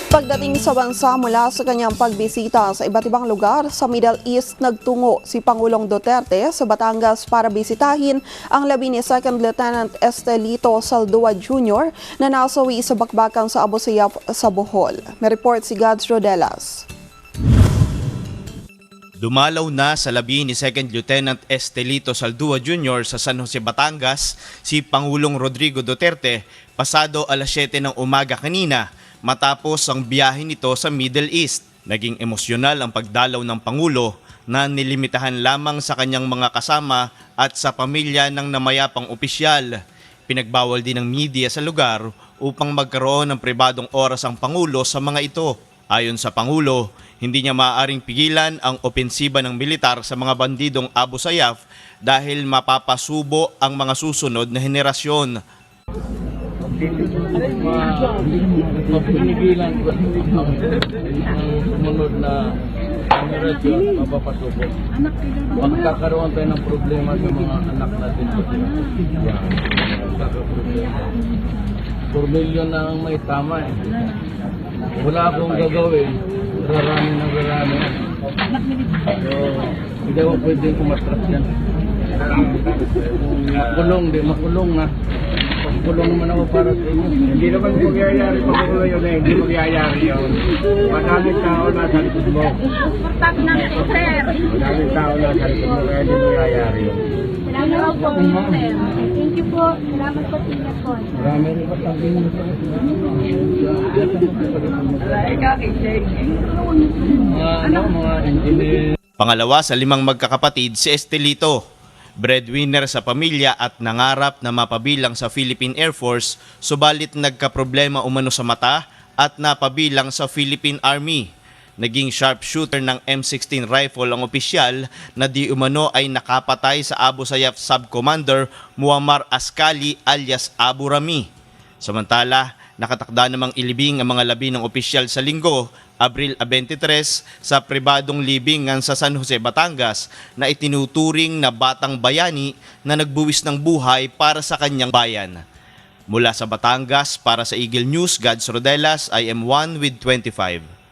Pagdating sa bansa mula sa kanyang pagbisita sa iba't ibang lugar sa Middle East, nagtungo si Pangulong Duterte sa Batangas para bisitahin ang labi ni 2nd Lieutenant Estelito Saldua Jr. na nasawi sa bakbakan sa Abu Sayyaf sa Bohol. May report si Gads Rodelas. Dumalaw na sa labi ni 2nd Lieutenant Estelito Saldua Jr. sa San Jose, Batangas si Pangulong Rodrigo Duterte pasado alas 7 ng umaga kanina matapos ang biyahe nito sa Middle East. Naging emosyonal ang pagdalaw ng Pangulo na nilimitahan lamang sa kanyang mga kasama at sa pamilya ng namayapang opisyal. Pinagbawal din ng media sa lugar upang magkaroon ng pribadong oras ang Pangulo sa mga ito. Ayon sa Pangulo, hindi niya maaaring pigilan ang opensiba ng militar sa mga bandidong Abu Sayyaf dahil mapapasubo ang mga susunod na henerasyon. Mapinigilan ko ang sumunod na henerasyon mapapasubo. Magkakaroon tayo ng problema sa mga anak natin. $4 million na ang may tama eh. Wala akong gagawin. Rarami na rarami. So, hindi ako pwedeng kumatras yan. Makulong, di makulong na. Makulong naman ako para sa inyo. Hindi naman magyayari pakulo yun eh. Hindi magyayari yun. Madaming tao na sa likod mo. Madaming tao na sa likod mo kaya hindi magyayari yun. Salamat po, sir. Thank you po. Salamat po, ingat po. Marami rin ba sabihin mo sa mga engineer. Pangalawa sa 5 magkakapatid si Estelito, breadwinner sa pamilya at nangarap na mapabilang sa Philippine Air Force, subalit nagkaproblema umano sa mata at napabilang sa Philippine Army. Naging sharpshooter ng M16 rifle ang opisyal na di umano ay nakapatay sa Abu Sayyaf Sub-Commander Muammar Askali alias Abu Rami. Samantala, nakatakda namang ilibing ang mga labi ng opisyal sa linggo, Abril 23, sa pribadong libingan sa San Jose, Batangas na itinuturing na batang bayani na nagbuwis ng buhay para sa kanyang bayan. Mula sa Batangas para sa Eagle News, Gads Rodelas, IM1 with 25.